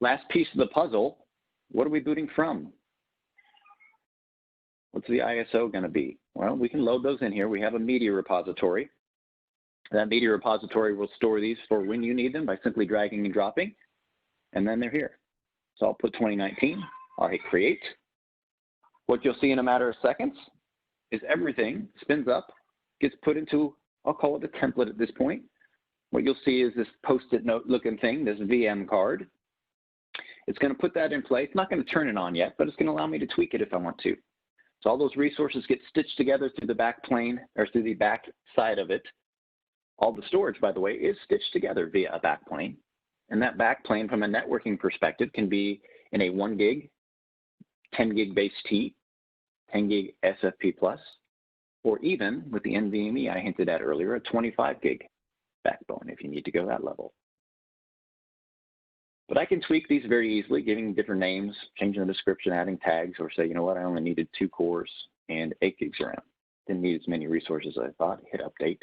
Last piece of the puzzle, what are we booting from? What's the ISO going to be? Well, we can load those in here. We have a media repository. That media repository will store these for when you need them by simply dragging and dropping, and then they're here. So I'll put 2019, I'll hit create. What you'll see in a matter of seconds is everything spins up, gets put into, I'll call it a template at this point. What you'll see is this post-it note looking thing, this VM card. It's going to put that in place. It's not going to turn it on yet, but it's going to allow me to tweak it if I want to. So all those resources get stitched together through the back plane, or through the back side of it. All the storage, by the way, is stitched together via a backplane. And that backplane, from a networking perspective, can be in a 1 gig, 10 gig base T, 10 gig SFP+, or even with the NVMe I hinted at earlier, a 25 gig backbone if you need to go that level. But I can tweak these very easily, giving different names, changing the description, adding tags, or say, you know what, I only needed 2 cores and 8 gigs RAM. Didn't need as many resources as I thought. Hit update.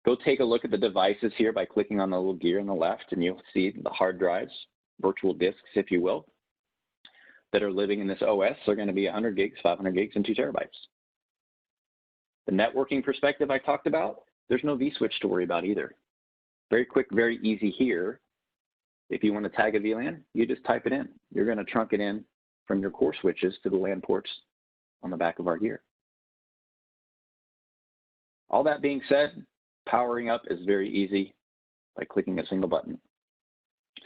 Go take a look at the devices here by clicking on the little gear on the left, and you'll see the hard drives, virtual disks, if you will, that are living in this OS are going to be 100 gigs, 500 gigs, and 2 terabytes. The networking perspective I talked about, there's no vSwitch to worry about either. Very quick, very easy here. If you want to tag a VLAN, you just type it in. You're going to trunk it in from your core switches to the LAN ports on the back of our gear. All that being said, powering up is very easy by clicking a single button.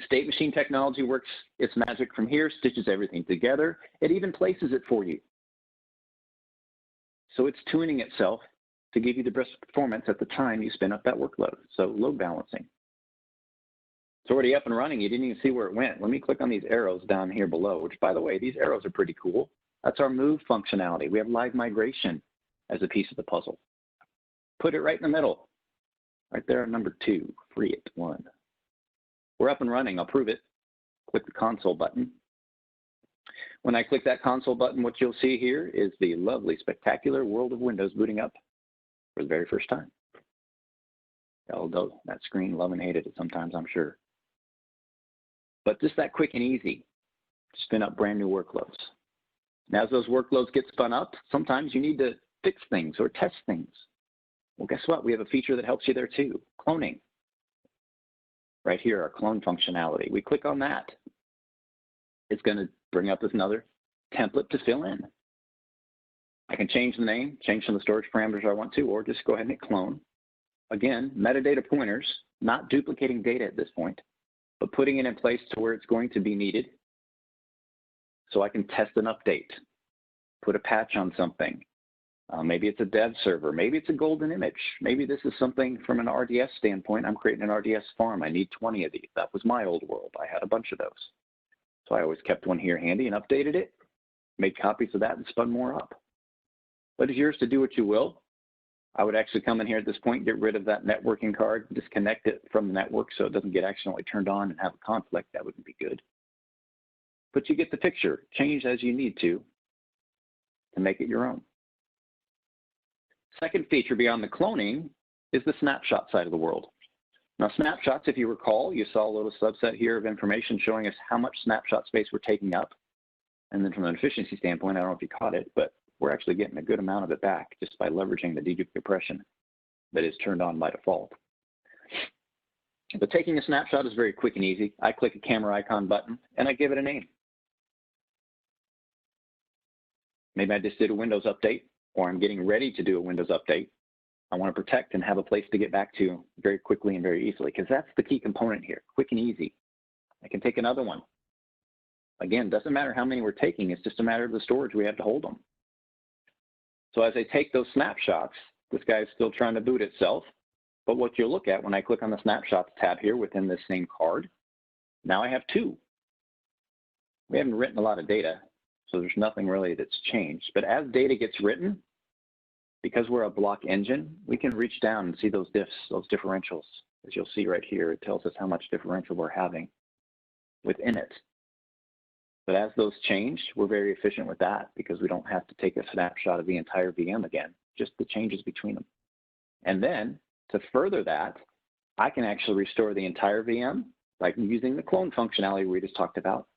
State machine technology works its magic from here, stitches everything together. It even places it for you. So it's tuning itself to give you the best performance at the time you spin up that workload. So load balancing. It's already up and running. You didn't even see where it went. Let me click on these arrows down here below, which, by the way, these arrows are pretty cool. That's our move functionality. We have live migration as a piece of the puzzle. Put it right in the middle, right there, number 2, Freeit 1. We're up and running. I'll prove it. Click the console button. When I click that console button, what you'll see here is the lovely, spectacular world of Windows booting up for the very first time. Although that screen, love and hated it sometimes, I'm sure. But just that quick and easy, spin up brand new workloads. And as those workloads get spun up, sometimes you need to fix things or test things. Well, guess what? We have a feature that helps you there too, cloning. Right here, our clone functionality. We click on that. It's going to bring up another template to fill in. I can change the name, change some of the storage parameters I want to, or just go ahead and hit clone. Again, metadata pointers, not duplicating data at this point, but putting it in place to where it's going to be needed. So I can test an update, put a patch on something. Maybe it's a dev server, maybe it's a golden image. Maybe this is something from an RDS standpoint. I'm creating an RDS farm. I need 20 of these. That was my old world. I had a bunch of those. So I always kept one here handy and updated it, made copies of that and spun more up. But it's yours to do what you will. I would actually come in here at this point, get rid of that networking card, disconnect it from the network so it doesn't get accidentally turned on and have a conflict. That wouldn't be good. But you get the picture. Change as you need to make it your own. Second feature beyond the cloning is the snapshot side of the world. Now, snapshots, if you recall, you saw a little subset here of information showing us how much snapshot space we're taking up. And then from an efficiency standpoint, I don't know if you caught it, but we're actually getting a good amount of it back just by leveraging the dedupe compression that is turned on by default. But taking a snapshot is very quick and easy. I click a camera icon button and I give it a name. Maybe I just did a Windows update, or I'm getting ready to do a Windows update. I want to protect and have a place to get back to very quickly and very easily, because that's the key component here, quick and easy. I can take another one. Again, doesn't matter how many we're taking, it's just a matter of the storage we have to hold them. So as I take those snapshots, this guy is still trying to boot itself, but what you'll look at when I click on the snapshots tab here within this same card, now I have 2. We haven't written a lot of data, so there's nothing really that's changed. But as data gets written, because we're a block engine, we can reach down and see those diffs, those differentials. As you'll see right here, it tells us how much differential we're having within it. But as those change, we're very efficient with that because we don't have to take a snapshot of the entire VM again, just the changes between them. And then to further that, I can actually restore the entire VM, like using the clone functionality we just talked about.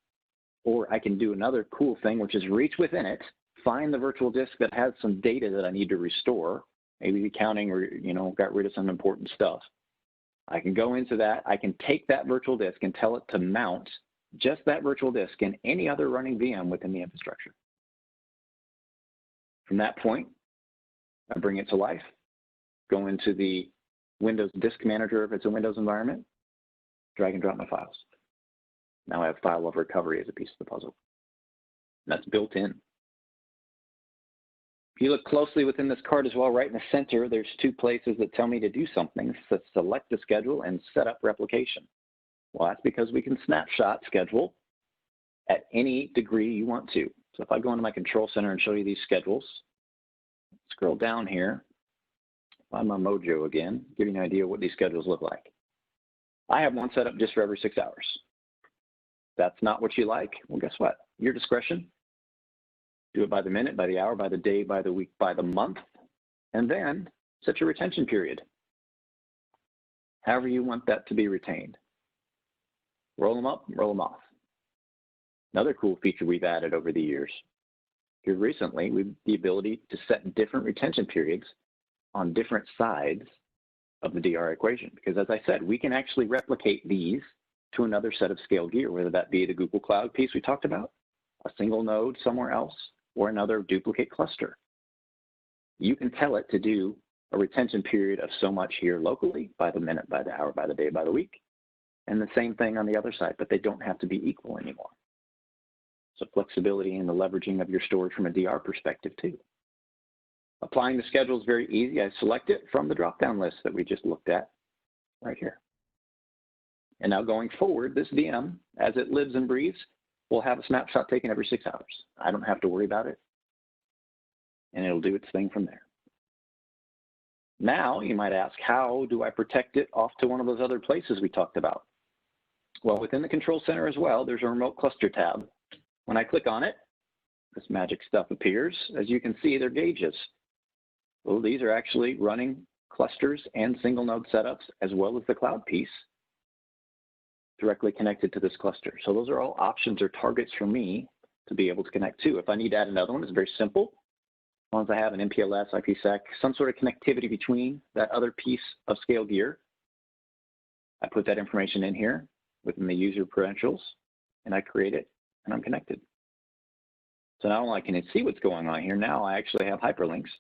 Or I can do another cool thing, which is reach within it, find the virtual disk that has some data that I need to restore, maybe accounting or, got rid of some important stuff. I can go into that. I can take that virtual disk and tell it to mount just that virtual disk in any other running VM within the infrastructure. From that point, I bring it to life, go into the Windows Disk Manager if it's a Windows environment, drag and drop my files. Now I have file of recovery as a piece of the puzzle. And that's built in. If you look closely within this card as well, right in the center, there's 2 places that tell me to do something. So select the schedule and set up replication. Well, that's because we can snapshot schedule at any degree you want to. So if I go into my control center and show you these schedules, scroll down here, find my mojo again, give you an idea of what these schedules look like. I have one set up just for every 6 hours. That's not what you like. Well, guess what? Your discretion. Do it by the minute, by the hour, by the day, by the week, by the month, and then set your retention period. However you want that to be retained. Roll them up, roll them off. Another cool feature we've added over the years. Here recently, we've the ability to set different retention periods on different sides of the DR equation. Because as I said, we can actually replicate these to another set of scale gear, whether that be the Google Cloud piece we talked about, a single node somewhere else, or another duplicate cluster. You can tell it to do a retention period of so much here locally, by the minute, by the hour, by the day, by the week, and the same thing on the other side, but they don't have to be equal anymore. So flexibility and the leveraging of your storage from a DR perspective too. Applying the schedule is very easy. I select it from the drop-down list that we just looked at right here. And now going forward, this VM, as it lives and breathes, will have a snapshot taken every 6 hours. I don't have to worry about it, and it'll do its thing from there. Now, you might ask, how do I protect it off to one of those other places we talked about? Well, within the control center as well, there's a remote cluster tab. When I click on it, this magic stuff appears. As you can see, they're gauges. Well, these are actually running clusters and single node setups, as well as the cloud piece directly connected to this cluster. So those are all options or targets for me to be able to connect to. If I need to add another one, it's very simple. As long as I have an MPLS, IPsec, some sort of connectivity between that other piece of scale gear, I put that information in here within the user credentials, and I create it, and I'm connected. So not only can I see what's going on here, now I actually have hyperlinks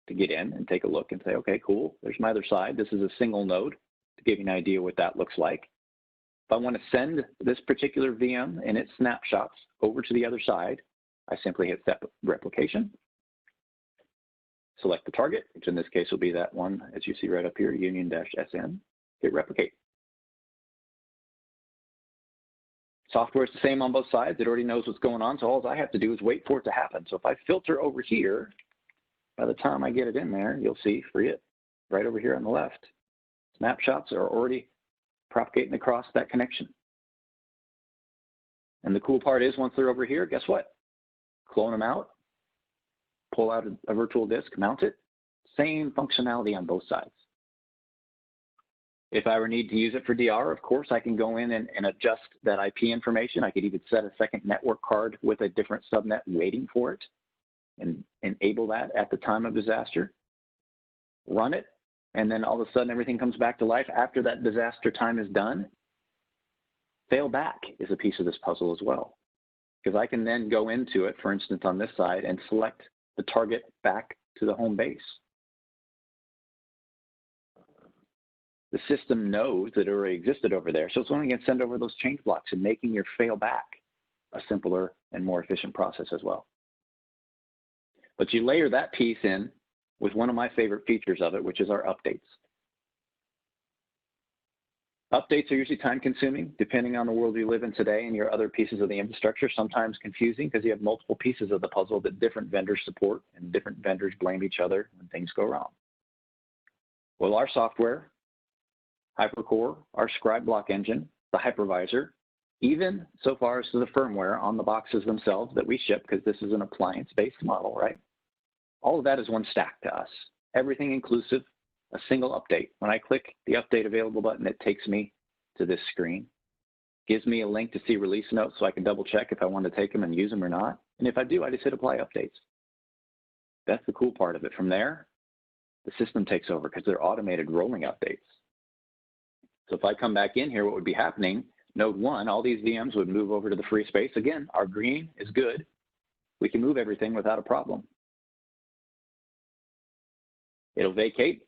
to get in and take a look and say, okay, cool, there's my other side. This is a single node to give you an idea what that looks like. If I want to send this particular VM and its snapshots over to the other side, I simply hit set replication, select the target, which in this case will be that one, as you see right up here, union-SN, hit replicate. Software is the same on both sides. It already knows what's going on, so all I have to do is wait for it to happen. So if I filter over here, by the time I get it in there, you'll see Freeit right over here on the left. Snapshots are already propagating across that connection. And the cool part is once they're over here, guess what? Clone them out, pull out a virtual disk, mount it, same functionality on both sides. If I ever need to use it for DR, of course, I can go in and adjust that IP information. I could even set a second network card with a different subnet waiting for it and enable that at the time of disaster. Run it, and then all of a sudden everything comes back to life after that disaster time is done. Failback is a piece of this puzzle as well, because I can then go into it, for instance, on this side and select the target back to the home base. The system knows that it already existed over there, so it's only going to send over those change blocks and making your failback a simpler and more efficient process as well. But you layer that piece in with one of my favorite features of it, which is our updates. Updates are usually time consuming, depending on the world you live in today and your other pieces of the infrastructure, sometimes confusing because you have multiple pieces of the puzzle that different vendors support and different vendors blame each other when things go wrong. Well, our software, HyperCore, our scribe block engine, the hypervisor, even so far as to the firmware on the boxes themselves that we ship, because this is an appliance-based model, right? All of that is one stack to us. Everything inclusive, a single update. When I click the Update Available button, it takes me to this screen, gives me a link to see release notes so I can double check if I want to take them and use them or not. And if I do, I just hit Apply Updates. That's the cool part of it. From there, the system takes over because they're automated rolling updates. So if I come back in here, what would be happening, node 1, all these VMs would move over to the free space. Again, our green is good. We can move everything without a problem. It'll vacate,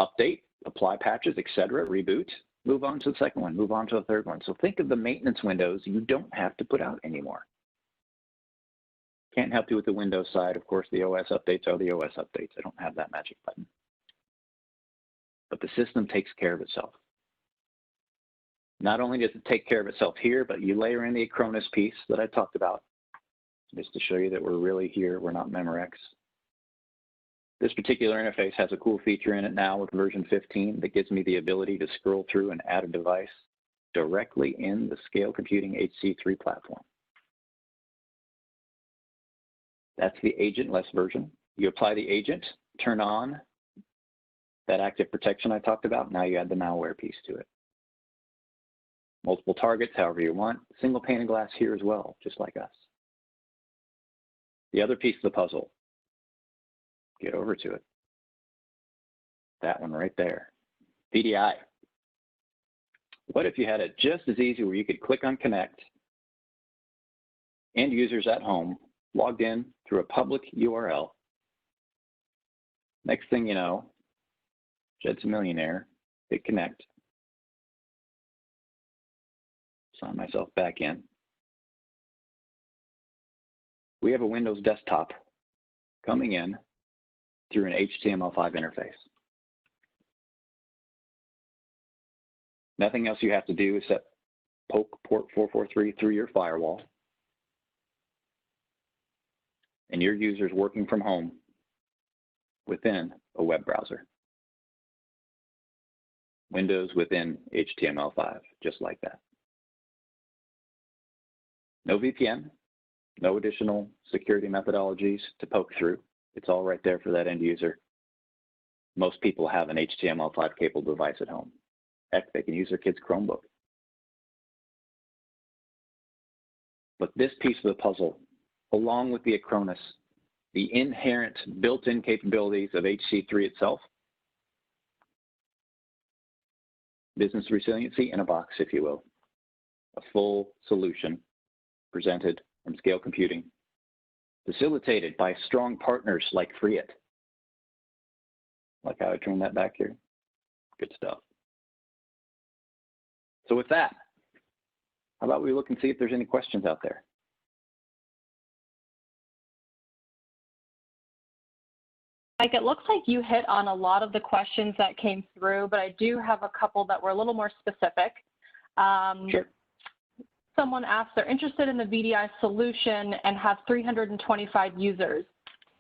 update, apply patches, etc., reboot, move on to the second one, move on to the third one. So think of the maintenance windows you don't have to put out anymore. Can't help you with the Windows side. Of course, the OS updates are the OS updates. I don't have that magic button. But the system takes care of itself. Not only does it take care of itself here, but you layer in the Acronis piece that I talked about, just to show you that we're really here, we're not Memorex. This particular interface has a cool feature in it now with version 15 that gives me the ability to scroll through and add a device directly in the Scale Computing HC3 platform. That's the agentless version. You apply the agent, turn on that active protection I talked about. Now you add the malware piece to it. Multiple targets, however you want. Single pane of glass here as well, just like us. The other piece of the puzzle, get over to it. That one right there, VDI. What if you had it just as easy where you could click on connect, end users at home, logged in through a public URL. Next thing you know, Jed's a millionaire, hit connect. Sign myself back in. We have a Windows desktop coming in through an HTML5 interface. Nothing else you have to do except poke port 443 through your firewall, and your user's working from home within a web browser. Windows within HTML5, just like that. No VPN, no additional security methodologies to poke through. It's all right there for that end user. Most people have an HTML5 capable device at home. Heck, they can use their kid's Chromebook. But this piece of the puzzle, along with the Acronis, the inherent built-in capabilities of HC3 itself, business resiliency in a box, if you will, a full solution presented from Scale Computing, facilitated by strong partners like Freeit. Like how I turned that back here. Good stuff. So with that, how about we look and see if there's any questions out there? Mike, it looks like you hit on a lot of the questions that came through, but I do have a couple that were a little more specific. Sure. Someone asked, they're interested in the VDI solution and have 325 users.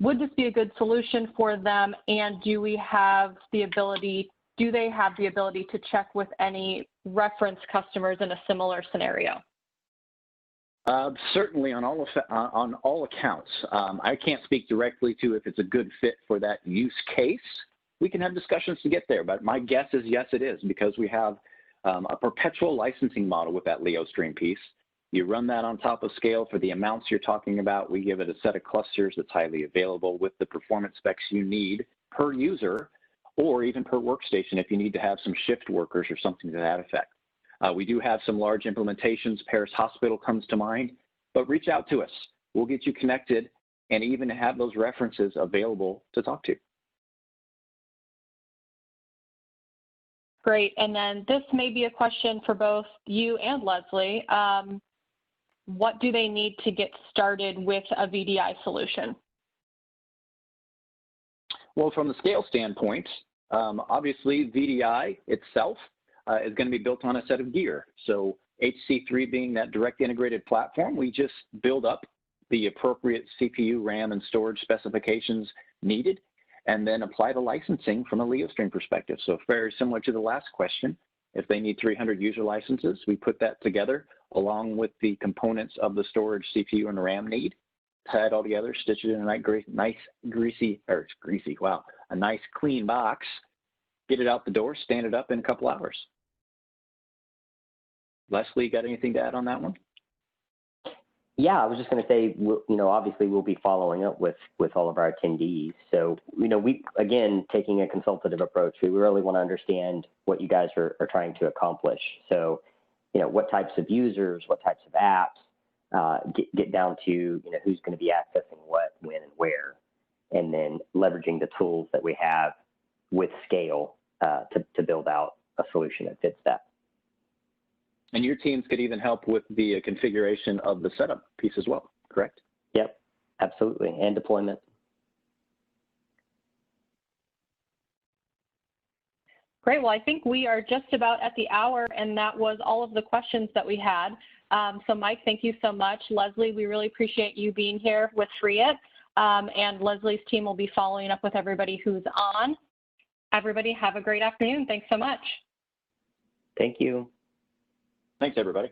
Would this be a good solution for them? And do they have the ability to check with any reference customers in a similar scenario? Certainly on all accounts. I can't speak directly to if it's a good fit for that use case. We can have discussions to get there, but my guess is yes, it is, because we have a perpetual licensing model with that LeoStream piece. You run that on top of Scale for the amounts you're talking about. We give it a set of clusters that's highly available with the performance specs you need per user, or even per workstation if you need to have some shift workers or something to that effect. We do have some large implementations. Paris Hospital comes to mind, but reach out to us. We'll get you connected and even have those references available to talk to. Great, and then this may be a question for both you and Leslie. What do they need to get started with a VDI solution? Well, from the Scale standpoint, obviously VDI itself is going to be built on a set of gear. So HC3 being that direct integrated platform, we just build up the appropriate CPU, RAM, and storage specifications needed, and then apply the licensing from a LeoStream perspective. So very similar to the last question, if they need 300 user licenses, we put that together along with the components of the storage, CPU, and RAM need, tie it all together, stitch it in a nice clean box, get it out the door, stand it up in a couple hours. Leslie, got anything to add on that one? Yeah, I was just going to say, obviously we'll be following up with all of our attendees. So, we, again, taking a consultative approach, we really want to understand what you guys are trying to accomplish. So, what types of users, what types of apps, get down to, who's going to be accessing what, when, and where, and then leveraging the tools that we have with Scale to build out a solution that fits that. And your teams could even help with the configuration of the setup piece as well, correct? Yep, absolutely, and deployment. Great, well, I think we are just about at the hour, and that was all of the questions that we had. So Mike, thank you so much. Leslie, we really appreciate you being here with Freeit, and Leslie's team will be following up with everybody who's on. Everybody have a great afternoon. Thanks so much. Thank you. Thanks, everybody.